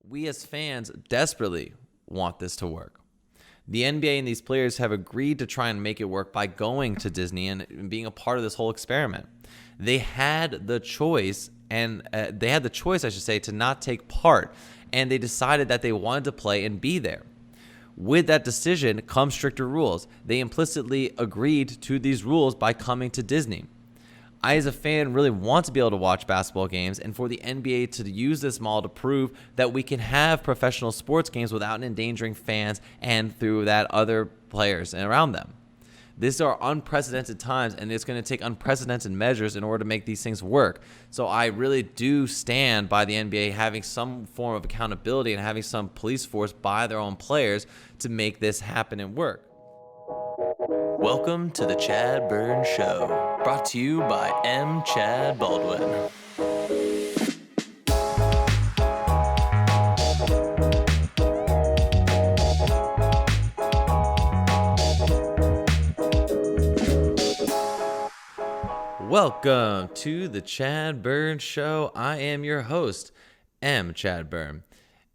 We as fans desperately want this to work. The NBA and these players have agreed to try and make it work by going to Disney and being a part of this whole experiment. They had the choice, I should say, to not take part, and they decided that they wanted to play and be there. With that decision come stricter rules. They implicitly agreed to these rules by coming to Disney. I, as a fan, really want to be able to watch basketball games, and for the NBA to use this model to prove that we can have professional sports games without endangering fans and through that other players and around them. These are unprecedented times, and it's going to take unprecedented measures in order to make these things work. So I really do stand by the NBA having some form of accountability and having some police force by their own players to make this happen and work. Welcome to the ChadBurn Show, brought to you by M. Chad Baldwin. Welcome to the ChadBurn Show. I am your host, M. ChadBurn,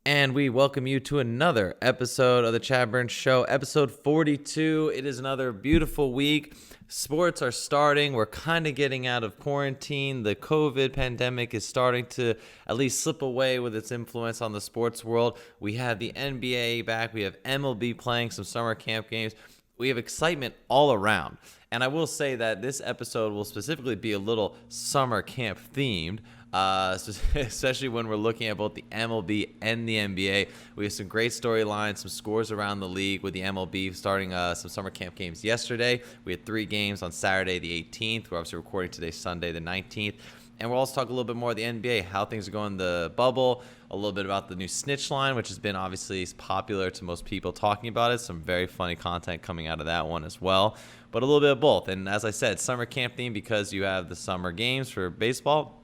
and we welcome you to another episode of the ChadBurn Show, episode 42. It is another beautiful week. Sports are starting. We're kind of getting out of quarantine. The COVID pandemic is starting to at least slip away with its influence on the sports world. We have the NBA back. We have MLB playing some summer camp games. We have excitement all around. And I will say that this episode will specifically be a little summer camp themed, especially when we're looking at both the MLB and the NBA. We have some great storylines, some scores around the league with the MLB starting some summer camp games yesterday. We had 3 games on Saturday the 18th. We're obviously recording today, Sunday the 19th. And we'll also talk a little bit more of the NBA, how things are going in the bubble, a little bit about the new snitch line, which has been obviously popular to most people talking about it. Some very funny content coming out of that one as well, but a little bit of both. And as I said, summer camp theme because you have the summer games for baseball,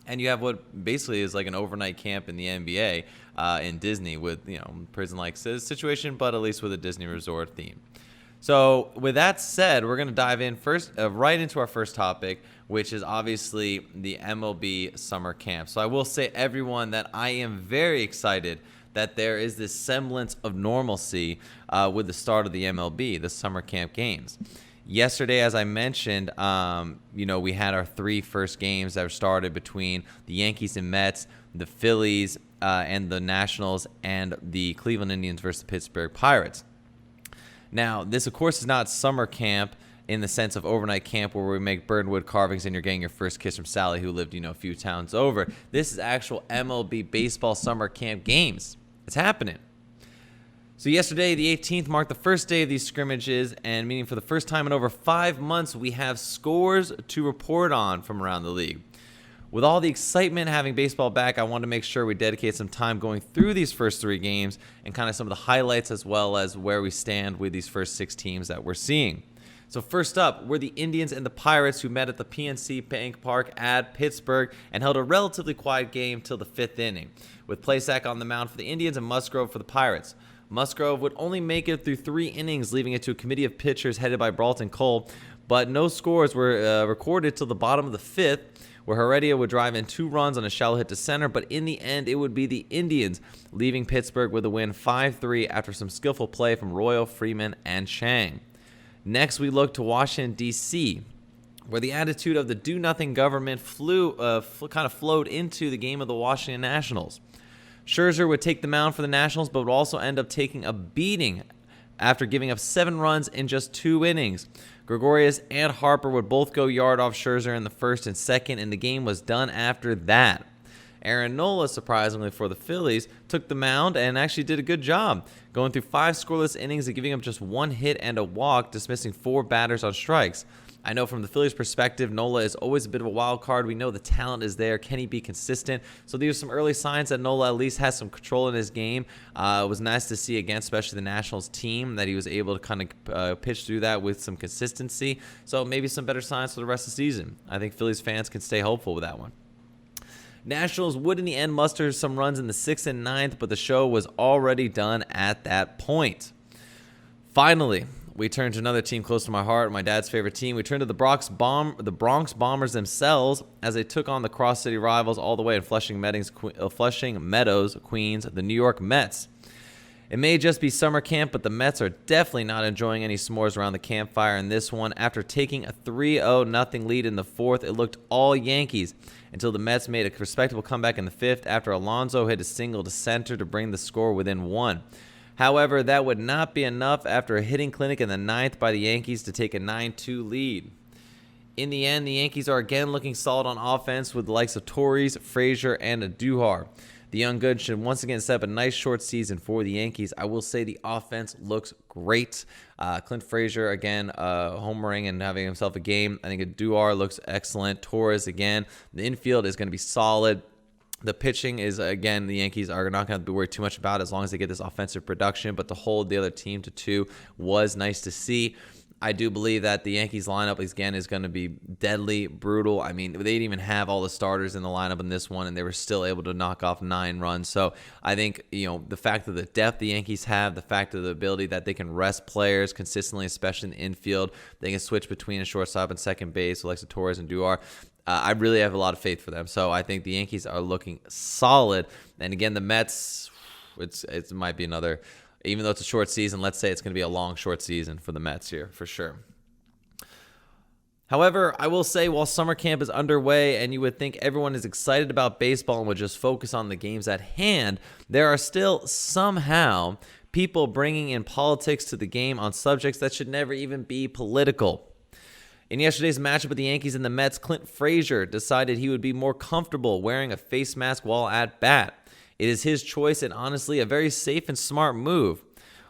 and you have what basically is like an overnight camp in the NBA in Disney with, prison-like situation, but at least with a Disney resort theme. So with that said, we're going to dive in right into our first topic, which is obviously the MLB summer camp. So I will say, everyone, that I am very excited that there is this semblance of normalcy with the start of the MLB, the summer camp games. Yesterday, as I mentioned, we had our 3 first games that were started between the Yankees and Mets, the Phillies and the Nationals, and the Cleveland Indians versus the Pittsburgh Pirates. Now, this, of course, is not summer camp in the sense of overnight camp where we make birdwood carvings and you're getting your first kiss from Sally, who lived, a few towns over. This is actual MLB baseball summer camp games. It's happening. So yesterday, the 18th, marked the first day of these scrimmages, and meaning for the first time in over 5 months, we have scores to report on from around the league. With all the excitement having baseball back, I wanted to make sure we dedicate some time going through these first 3 games and kind of some of the highlights as well as where we stand with these first 6 teams that we're seeing. So first up, we're the Indians and the Pirates, who met at the PNC Bank Park at Pittsburgh and held a relatively quiet game till the 5th inning, with Plesac on the mound for the Indians and Musgrove for the Pirates. Musgrove would only make it through 3 innings, leaving it to a committee of pitchers headed by Broughton Cole, but no scores were recorded till the bottom of the 5th, where Heredia would drive in 2 runs on a shallow hit to center, but in the end, it would be the Indians, leaving Pittsburgh with a win 5-3 after some skillful play from Royal, Freeman, and Chang. Next, we look to Washington, D.C., where the attitude of the do-nothing government kind of flowed into the game of the Washington Nationals. Scherzer would take the mound for the Nationals, but would also end up taking a beating after giving up 7 runs in just 2 innings. Gregorius and Harper would both go yard off Scherzer in the first and second, and the game was done after that. Aaron Nola, surprisingly for the Phillies, took the mound and actually did a good job, going through 5 scoreless innings and giving up just 1 hit and a walk, dismissing 4 batters on strikes. I know from the Phillies' perspective, Nola is always a bit of a wild card. We know the talent is there. Can he be consistent? So these are some early signs that Nola at least has some control in his game. It was nice to see, again, especially the Nationals team, that he was able to kind of pitch through that with some consistency. So maybe some better signs for the rest of the season. I think Phillies fans can stay hopeful with that one. Nationals would in the end muster some runs in the 6th and 9th, but the show was already done at that point. Finally, we turn to another team close to my heart, my dad's favorite team. We turn to the Bronx Bombers themselves as they took on the cross-city rivals all the way in Flushing Meadows, Queens, the New York Mets. It may just be summer camp, but the Mets are definitely not enjoying any s'mores around the campfire in this one. After taking a 3-0 lead in the fourth, it looked all Yankees until the Mets made a respectable comeback in the fifth after Alonso hit a single to center to bring the score within one. However, that would not be enough after a hitting clinic in the ninth by the Yankees to take a 9-2 lead. In the end, the Yankees are again looking solid on offense with the likes of Torres, Frazier, and Andujar. The young goods should once again set up a nice short season for the Yankees. I will say the offense looks great. Clint Frazier, again, homering and having himself a game. I think Andujar looks excellent. Torres, again. The infield is going to be solid. The pitching is, again, the Yankees are not going to be worried too much about as long as they get this offensive production. But to hold the other team to 2 was nice to see. I do believe that the Yankees lineup, again, is going to be deadly, brutal. I mean, they didn't even have all the starters in the lineup in this one, and they were still able to knock off 9 runs. So I think, the fact of the depth the Yankees have, the fact of the ability that they can rest players consistently, especially in the infield, they can switch between a shortstop and second base, like Torres and Duar. I really have a lot of faith for them. So I think the Yankees are looking solid. And again, the Mets, it might be another... Even though it's a short season, let's say it's going to be a long, short season for the Mets here, for sure. However, I will say while summer camp is underway and you would think everyone is excited about baseball and would just focus on the games at hand, there are still somehow people bringing in politics to the game on subjects that should never even be political. In yesterday's matchup with the Yankees and the Mets, Clint Frazier decided he would be more comfortable wearing a face mask while at bat. It is his choice and honestly a very safe and smart move.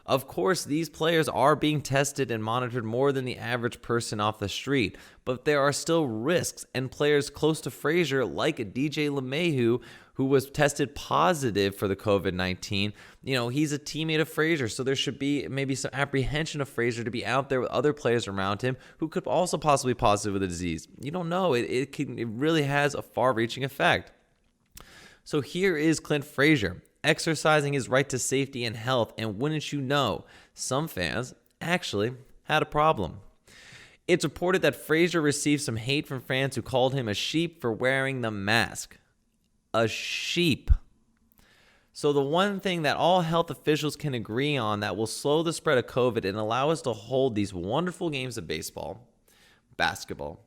Of course, these players are being tested and monitored more than the average person off the street, but there are still risks, and players close to Frazier, like DJ LeMahieu, who was tested positive for the COVID-19, he's a teammate of Frazier, so there should be maybe some apprehension of Frazier to be out there with other players around him who could also possibly be positive with the disease. You don't know. It really has a far-reaching effect. So here is Clint Frazier exercising his right to safety and health, and wouldn't you know, some fans actually had a problem. It's reported that Frazier received some hate from fans who called him a sheep for wearing the mask. A sheep. So the one thing that all health officials can agree on that will slow the spread of COVID and allow us to hold these wonderful games of baseball, basketball,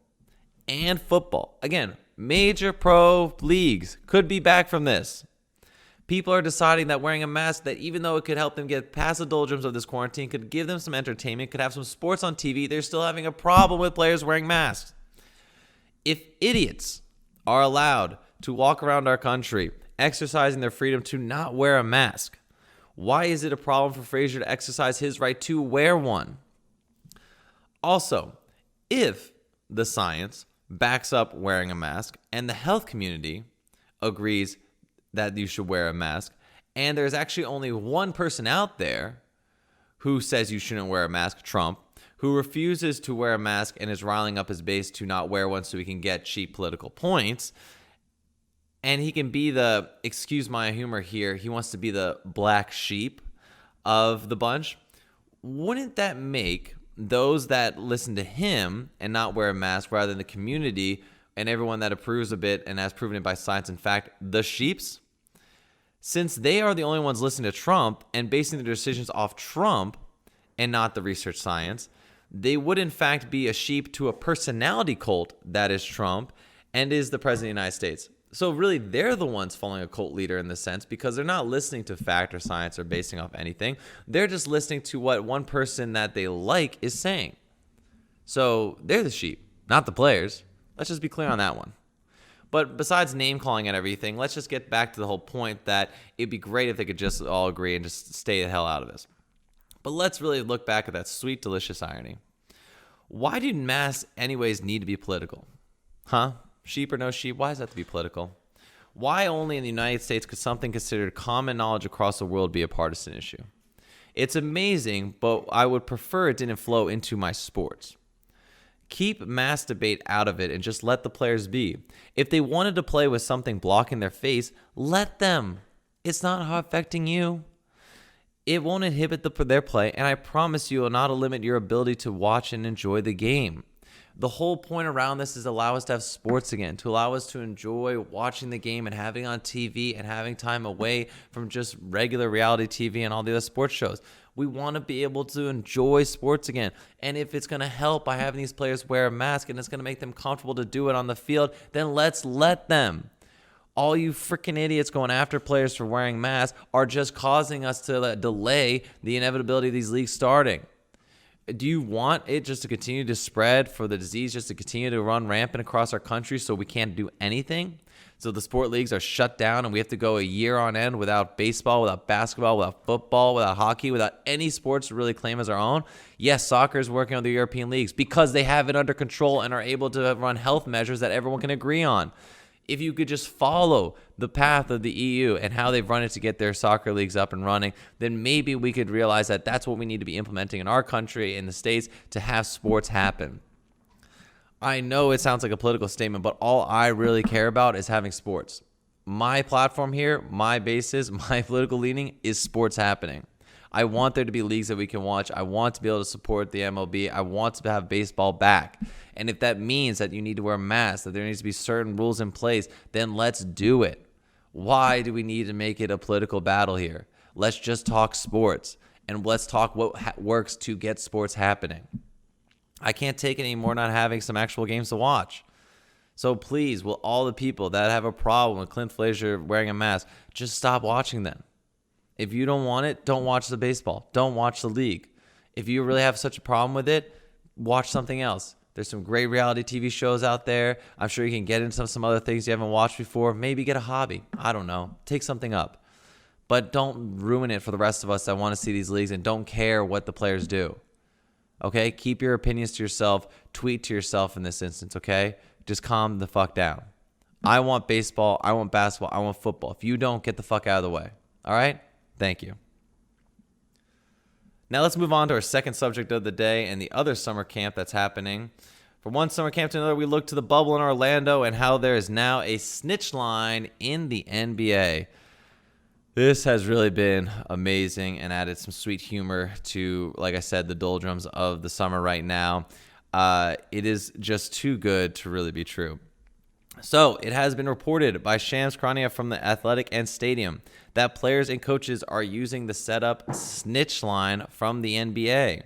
and football. Again, major pro leagues could be back from this. People are deciding that wearing a mask, that even though it could help them get past the doldrums of this quarantine, could give them some entertainment, could have some sports on TV, they're still having a problem with players wearing masks. If idiots are allowed to walk around our country exercising their freedom to not wear a mask, why is it a problem for Frazier to exercise his right to wear one? Also, if the science backs up wearing a mask and the health community agrees that you should wear a mask, and there's actually only one person out there who says you shouldn't wear a mask, Trump, who refuses to wear a mask and is riling up his base to not wear one so he can get cheap political points, and he can be the, excuse my humor here, he wants to be the black sheep of the bunch, wouldn't that make those that listen to him and not wear a mask rather than the community and everyone that approves of it and has proven it by science and fact, the sheeps? Since they are the only ones listening to Trump and basing their decisions off Trump and not the research science, they would in fact be a sheep to a personality cult that is Trump and is the president of the United States. So really, they're the ones following a cult leader in this sense because they're not listening to fact or science or basing off anything. They're just listening to what one person that they like is saying. So they're the sheep, not the players. Let's just be clear on that one. But besides name calling and everything, let's just get back to the whole point that it'd be great if they could just all agree and just stay the hell out of this. But let's really look back at that sweet, delicious irony. Why do masks anyways need to be political? Huh? Sheep or no sheep? Why does that have to be political? Why only in the United States could something considered common knowledge across the world be a partisan issue? It's amazing, but I would prefer it didn't flow into my sports. Keep mass debate out of it and just let the players be. If they wanted to play with something blocking their face, let them. It's not affecting you. It won't inhibit their play, and I promise you it will not limit your ability to watch and enjoy the game. The whole point around this is allow us to have sports again, to allow us to enjoy watching the game and having it on TV and having time away from just regular reality TV and all the other sports shows. We want to be able to enjoy sports again. And if it's going to help by having these players wear a mask and it's going to make them comfortable to do it on the field, then let's let them. All you freaking idiots going after players for wearing masks are just causing us to delay the inevitability of these leagues starting. Do you want it just to continue to spread, for the disease just to continue to run rampant across our country so we can't do anything? So the sport leagues are shut down and we have to go a year on end without baseball, without basketball, without football, without hockey, without any sports to really claim as our own? Yes, soccer is working on the European leagues because they have it under control and are able to run health measures that everyone can agree on. If you could just follow the path of the EU and how they've run it to get their soccer leagues up and running, then maybe we could realize that that's what we need to be implementing in our country, in the States, to have sports happen. I know it sounds like a political statement, but all I really care about is having sports. My platform here, my basis, my political leaning is sports happening. I want there to be leagues that we can watch. I want to be able to support the MLB. I want to have baseball back. And if that means that you need to wear masks, that there needs to be certain rules in place, then let's do it. Why do we need to make it a political battle here? Let's just talk sports, and let's talk what works to get sports happening. I can't take it anymore not having some actual games to watch. So please, will all the people that have a problem with Clint Frazier wearing a mask, just stop watching them. If you don't want it, don't watch the baseball. Don't watch the league. If you really have such a problem with it, watch something else. There's some great reality TV shows out there. I'm sure you can get into some other things you haven't watched before. Maybe get a hobby. I don't know. Take something up. But don't ruin it for the rest of us that want to see these leagues and don't care what the players do. Okay? Keep your opinions to yourself. Tweet to yourself in this instance, okay? Just calm the fuck down. I want baseball. I want basketball. I want football. If you don't, get the fuck out of the way. All right? Thank you. Now let's move on to our second subject of the day and the other summer camp that's happening. From one summer camp to another, we look to the bubble in Orlando and how there is now a snitch line in the NBA. This has really been amazing and added some sweet humor to, like I said, the doldrums of the summer right now. It is just too good to really be true. So it has been reported by Shams Charania from The Athletic and Stadium that players and coaches are using the setup snitch line from the NBA.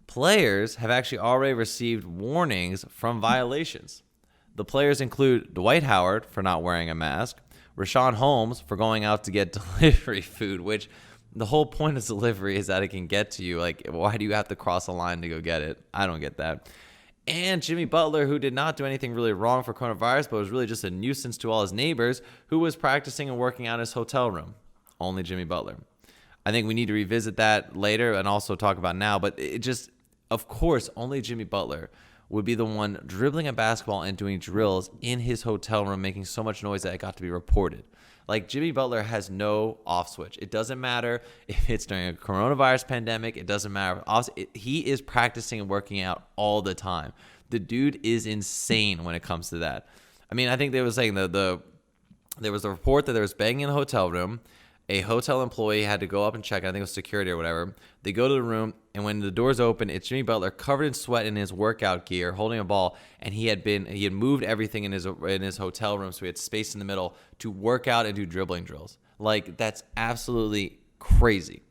Players have actually already received warnings from violations. The players include Dwight Howard for not wearing a mask, Rashawn Holmes for going out to get delivery food, which the whole point of delivery is that it can get to you. Like, why do you have to cross a line to go get it? I don't get that. And Jimmy Butler, who did not do anything really wrong for coronavirus, but was really just a nuisance to all his neighbors, who was practicing and working out in his hotel room. Only Jimmy Butler. I think we need to revisit that later and also talk about now, but it just, of course, only Jimmy Butler would be the one dribbling a basketball and doing drills in his hotel room, making so much noise that it got to be reported. Like, Jimmy Butler has no off switch. It doesn't matter if it's during a coronavirus pandemic. It doesn't matter. He is practicing and working out all the time. The dude is insane when it comes to that. I mean, I think they were saying there was a report that there was banging in the hotel room. A hotel employee had to go up and check. I think it was security or whatever. They go to the room, and when the doors open, it's Jimmy Butler covered in sweat in his workout gear, holding a ball, and he had moved everything in his hotel room, so he had space in the middle to work out and do dribbling drills. Like, that's absolutely crazy.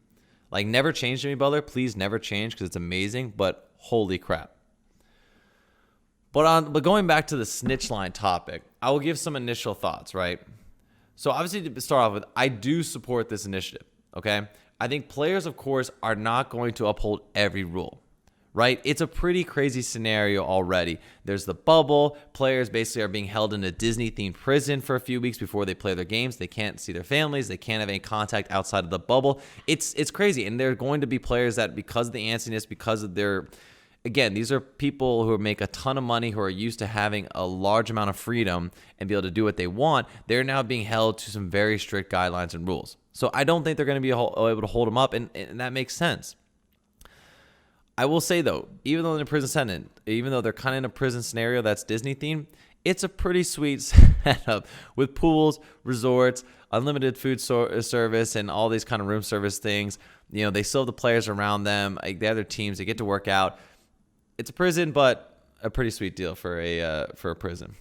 Like, never change, Jimmy Butler. Please never change, because it's amazing. But holy crap. But going back to the snitch line topic, I will give some initial thoughts, right? So obviously, to start off with, I do support this initiative, okay? I think players, of course, are not going to uphold every rule, right? It's a pretty crazy scenario already. There's the bubble. Players basically are being held in a Disney-themed prison for a few weeks before they play their games. They can't see their families. They can't have any contact outside of the bubble. It's crazy, and there are going to be players that, because of the antsiness, because of their... Again, these are people who make a ton of money, who are used to having a large amount of freedom and be able to do what they want. They're now being held to some very strict guidelines and rules. So I don't think they're going to be able to hold them up, and that makes sense. I will say, though, even though they're in a prison sentence, even though they're kind of in a prison scenario that's Disney-themed, it's a pretty sweet setup with pools, resorts, unlimited food service and all these kind of room service things. They still have the players around them. Like, they have their teams. They get to work out. It's a prison, but a pretty sweet deal for a prison.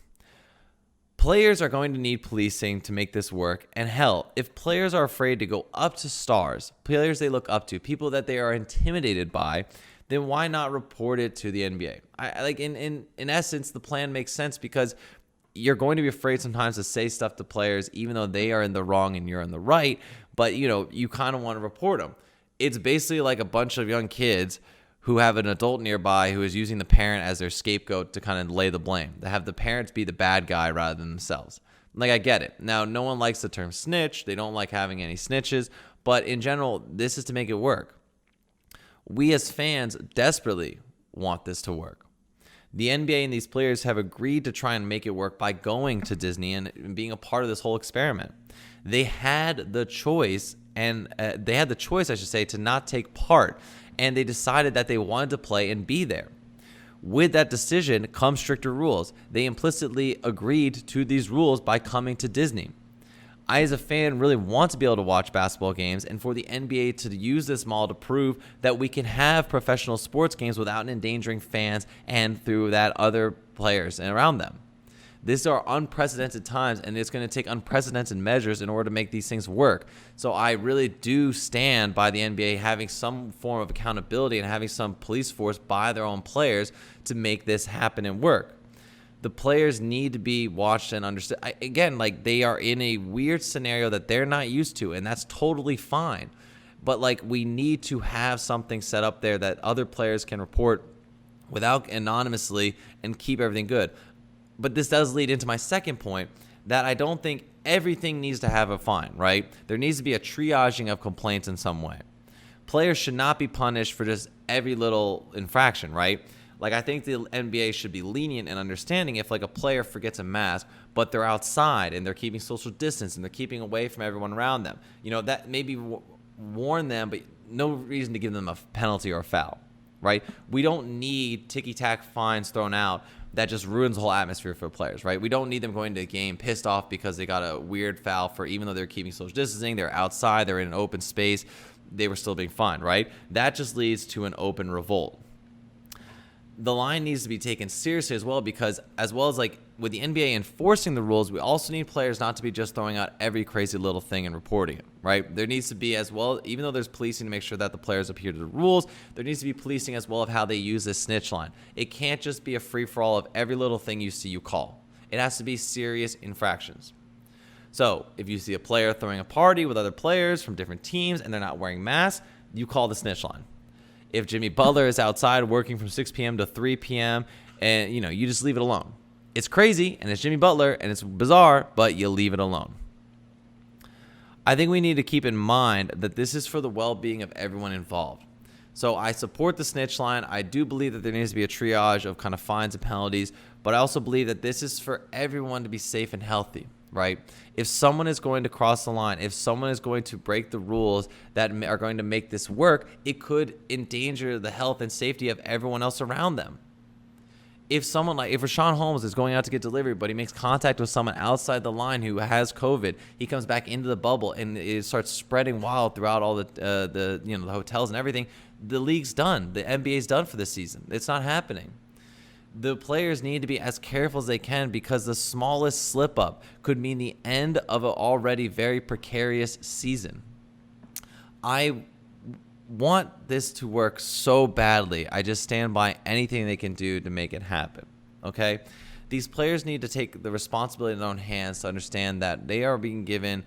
Players are going to need policing to make this work. And hell, if players are afraid to go up to stars, players they look up to, people that they are intimidated by, then why not report it to the NBA? In essence, the plan makes sense, because you're going to be afraid sometimes to say stuff to players, even though they are in the wrong and you're in the right. But, you kind of want to report them. It's basically like a bunch of young kids who have an adult nearby who is using the parent as their scapegoat to kind of lay the blame. They have the parents be the bad guy rather than themselves. Like, I get it. Now, no one likes the term snitch. They don't like having any snitches. But in general, this is to make it work. We as fans desperately want this to work. The NBA and these players have agreed to try and make it work by going to Disney and being a part of this whole experiment. They had the choice, I should say, to not take part. And they decided that they wanted to play and be there. With that decision come stricter rules. They implicitly agreed to these rules by coming to Disney. I, as a fan, really want to be able to watch basketball games, and for the NBA to use this model to prove that we can have professional sports games without endangering fans and through that other players and around them. These are unprecedented times, and it's going to take unprecedented measures in order to make these things work. So I really do stand by the NBA having some form of accountability and having some police force by their own players to make this happen and work. The players need to be watched and understood. Again, like, they are in a weird scenario that they're not used to, and that's totally fine. But, like, we need to have something set up there that other players can report without anonymously and keep everything good. But this does lead into my second point, that I don't think everything needs to have a fine, right? There needs to be a triaging of complaints in some way. Players should not be punished for just every little infraction, right? Like, I think the NBA should be lenient and understanding if, like, a player forgets a mask, but they're outside and they're keeping social distance and they're keeping away from everyone around them. That maybe warn them, but no reason to give them a penalty or a foul, right? We don't need ticky-tack fines thrown out that just ruins the whole atmosphere for players, right? We don't need them going to a game pissed off because they got a weird foul for, even though they're keeping social distancing, they're outside, they're in an open space, they were still being fined, right? That just leads to an open revolt. The line needs to be taken seriously as well, because as well as, like, with the NBA enforcing the rules, we also need players not to be just throwing out every crazy little thing and reporting it, right? There needs to be as well, even though there's policing to make sure that the players adhere to the rules, there needs to be policing as well of how they use this snitch line. It can't just be a free-for-all of every little thing you see you call. It has to be serious infractions. So if you see a player throwing a party with other players from different teams and they're not wearing masks, you call the snitch line. If Jimmy Butler is outside working from 6 p.m. to 3 p.m. and, you just leave it alone. It's crazy, and it's Jimmy Butler, and it's bizarre, but you leave it alone. I think we need to keep in mind that this is for the well-being of everyone involved. So I support the snitch line. I do believe that there needs to be a triage of kind of fines and penalties, but I also believe that this is for everyone to be safe and healthy, right? If someone is going to cross the line, if someone is going to break the rules that are going to make this work, it could endanger the health and safety of everyone else around them. If Rashawn Holmes is going out to get delivery, but he makes contact with someone outside the line who has COVID, he comes back into the bubble and it starts spreading wild throughout all the hotels and everything. The league's done. The NBA's done for this season. It's not happening. The players need to be as careful as they can, because the smallest slip up could mean the end of an already very precarious season. I want this to work so badly. I just stand by anything they can do to make it happen. Okay? These players need to take the responsibility in their own hands to understand that they are being given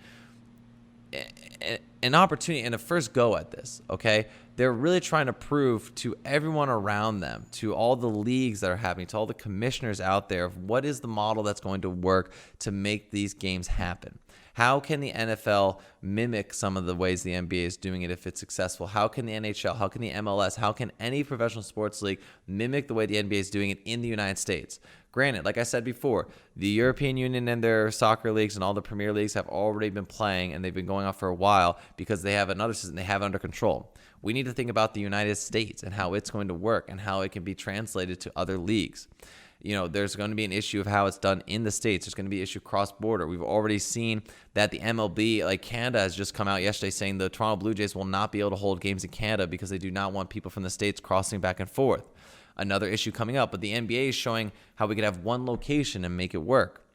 an opportunity and a first go at this. Okay? They're really trying to prove to everyone around them, to all the leagues that are happening, to all the commissioners out there, of what is the model that's going to work to make these games happen. How can the NFL mimic some of the ways the NBA is doing it if it's successful? How can the NHL, how can the MLS, how can any professional sports league mimic the way the NBA is doing it in the United States? Granted, like I said before, the European Union and their soccer leagues and all the Premier Leagues have already been playing, and they've been going on for a while because they have another system they have under control. We need to think about the United States and how it's going to work and how it can be translated to other leagues. there's going to be an issue of how it's done in the States. There's going to be an issue cross-border. We've already seen that the MLB, like Canada, has just come out yesterday saying the Toronto Blue Jays will not be able to hold games in Canada because they do not want people from the States crossing back and forth. Another issue coming up, but the NBA is showing how we could have one location and make it work.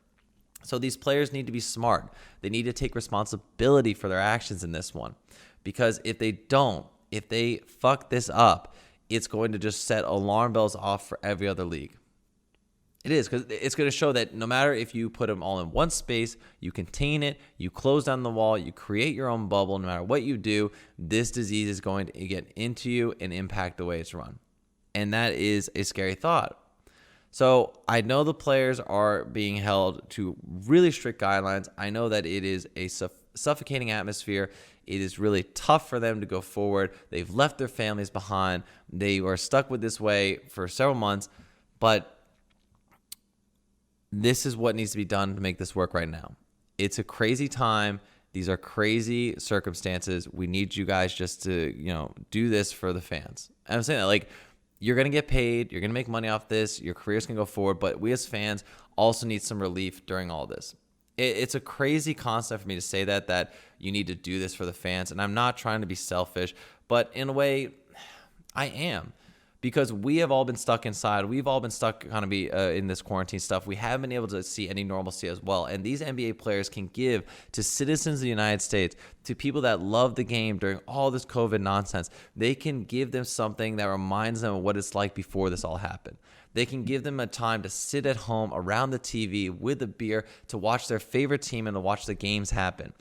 So these players need to be smart. They need to take responsibility for their actions in this one, because if they don't, if they fuck this up, it's going to just set alarm bells off for every other league. It is, because it's going to show that no matter if you put them all in one space, you contain it, you close down the wall, you create your own bubble, no matter what you do, this disease is going to get into you and impact the way it's run. And that is a scary thought. So I know the players are being held to really strict guidelines. I know that it is a suffocating atmosphere. It is really tough for them to go forward. They've left their families behind. They were stuck with this way for several months, but this is what needs to be done to make this work right now. It's a crazy time. These are crazy circumstances. We need you guys just to, do this for the fans. And I'm saying that, like, you're going to get paid. You're going to make money off this. Your careers can go forward. But we as fans also need some relief during all this. It's a crazy concept for me to say that you need to do this for the fans. And I'm not trying to be selfish, but in a way, I am. Because we have all been stuck inside. We've all been stuck kind of in this quarantine stuff. We haven't been able to see any normalcy as well. And these NBA players can give to citizens of the United States, to people that love the game during all this COVID nonsense. They can give them something that reminds them of what it's like before this all happened. They can give them a time to sit at home around the TV with a beer, to watch their favorite team and to watch the games happen.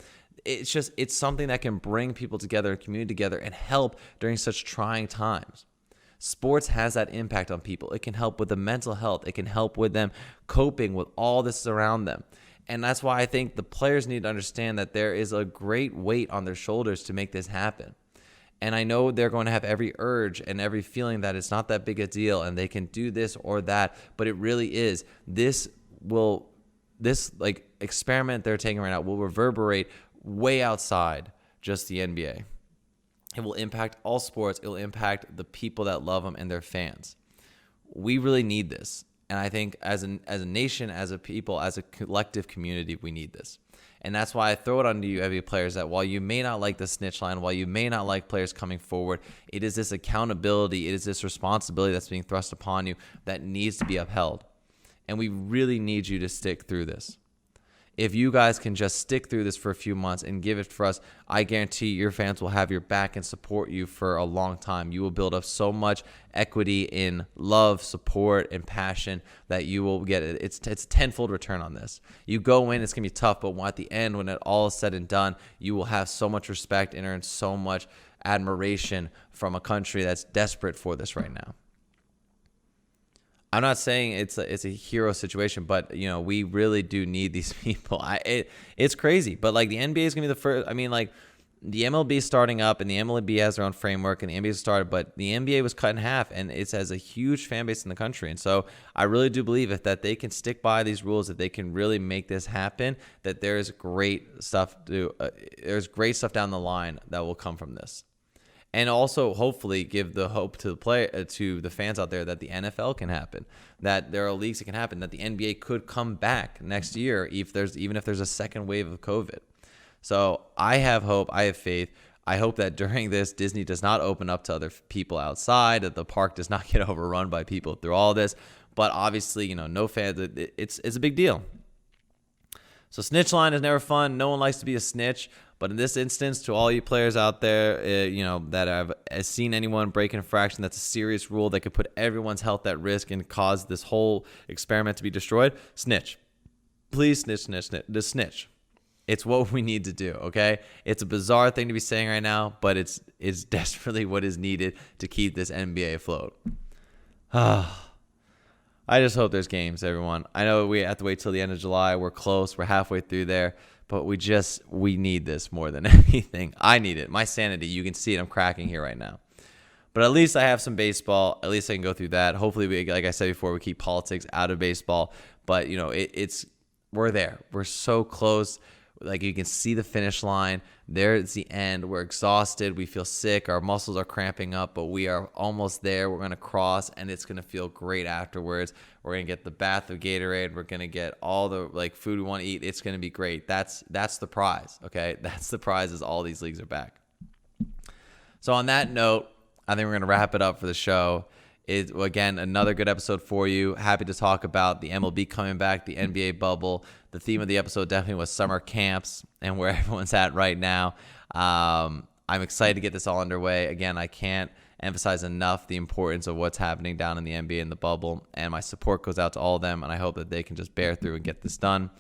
It's something that can bring people together, community together, and help during such trying times. Sports has that impact on people. It can help with the mental health. It can help with them coping with all this around them. And that's why I think the players need to understand that there is a great weight on their shoulders to make this happen. And I know they're going to have every urge and every feeling that it's not that big a deal and they can do this or that, but it really is. This experiment they're taking right now will reverberate way outside just the NBA. It will impact all sports. It will impact the people that love them and their fans. We really need this. And I think as a nation, as a people, as a collective community, we need this. And that's why I throw it onto you, NBA players, that while you may not like the snitch line, while you may not like players coming forward, it is this accountability, it is this responsibility that's being thrust upon you that needs to be upheld. And we really need you to stick through this. If you guys can just stick through this for a few months and give it for us, I guarantee your fans will have your back and support you for a long time. You will build up so much equity in love, support, and passion that you will get it. It's a tenfold return on this. You go in, it's going to be tough, but at the end, when it all is said and done, you will have so much respect and earn so much admiration from a country that's desperate for this right now. I'm not saying it's a hero situation, but we really do need these people. It's crazy, but like the NBA is gonna be the first. I mean, like the MLB is starting up, and the MLB has their own framework, and the NBA started, but the NBA was cut in half, and it has a huge fan base in the country. And so I really do believe that they can stick by these rules, that they can really make this happen. That there's great stuff down the line that will come from this. And also, hopefully, give the hope to the fans out there that the NFL can happen, that there are leagues that can happen, that the NBA could come back next year even if there's a second wave of COVID. So I have hope. I have faith. I hope that during this, Disney does not open up to other people outside, that the park does not get overrun by people through all this. But obviously, no fans. It's a big deal. So snitch line is never fun. No one likes to be a snitch. But in this instance, to all you players out there, that have seen anyone break an infraction, that's a serious rule that could put everyone's health at risk and cause this whole experiment to be destroyed, snitch. Please snitch. It's what we need to do, okay? It's a bizarre thing to be saying right now, but it's desperately what is needed to keep this NBA afloat. I just hope there's games, everyone. I know we have to wait till the end of July. We're close. We're halfway through there. But we need this more than anything. I need it. My sanity, you can see it. I'm cracking here right now. But at least I have some baseball. At least I can go through that. Hopefully, like I said before, we keep politics out of baseball. But, we're there. We're so close. Like, you can see the finish line. There's the end. We're exhausted. We feel sick. Our muscles are cramping up, but we are almost there. We're going to cross, and it's going to feel great afterwards. We're going to get the bath of Gatorade. We're going to get all the food we want to eat. It's going to be great. That's the prize, okay? That's the prize, is all these leagues are back. So on that note, I think we're going to wrap it up for the show. Again, another good episode for you. Happy to talk about the MLB coming back, the NBA bubble. The theme of the episode definitely was summer camps and where everyone's at right now. I'm excited to get this all underway. Again, I can't emphasize enough the importance of what's happening down in the NBA and the bubble, and my support goes out to all of them, and I hope that they can just bear through and get this done.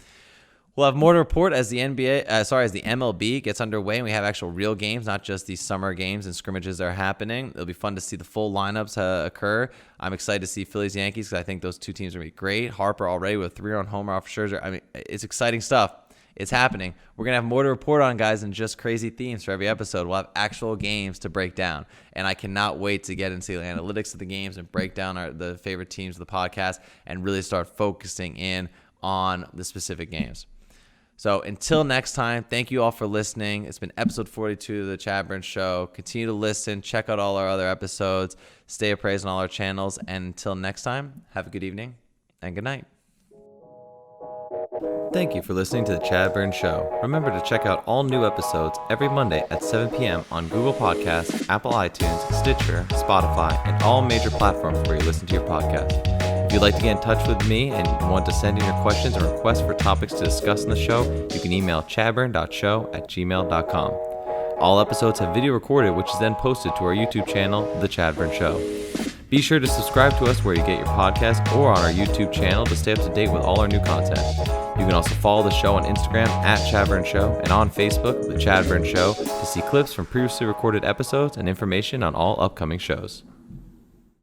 We'll have more to report as the MLB gets underway and we have actual real games, not just these summer games and scrimmages that are happening. It'll be fun to see the full lineups occur. I'm excited to see Phillies-Yankees because I think those two teams are going to be great. Harper already with 3-run homer off Scherzer. I mean, it's exciting stuff. It's happening. We're going to have more to report on, guys, than just crazy themes for every episode. We'll have actual games to break down, and I cannot wait to get into the analytics of the games and break down the favorite teams of the podcast and really start focusing in on the specific games. So until next time, thank you all for listening. It's been episode 42 of the ChadBurn Show. Continue to listen. Check out all our other episodes. Stay appraised on all our channels. And until next time, have a good evening and good night. Thank you for listening to the ChadBurn Show. Remember to check out all new episodes every Monday at 7 p.m. on Google Podcasts, Apple iTunes, Stitcher, Spotify, and all major platforms where you listen to your podcast. If you'd like to get in touch with me and want to send in your questions or requests for topics to discuss in the show, you can email chadburn.show@gmail.com. All episodes have video recorded, which is then posted to our YouTube channel, The ChadBurn Show. Be sure to subscribe to us where you get your podcast or on our YouTube channel to stay up to date with all our new content. You can also follow the show on Instagram @ChadBurn Show and on Facebook, The ChadBurn Show, to see clips from previously recorded episodes and information on all upcoming shows.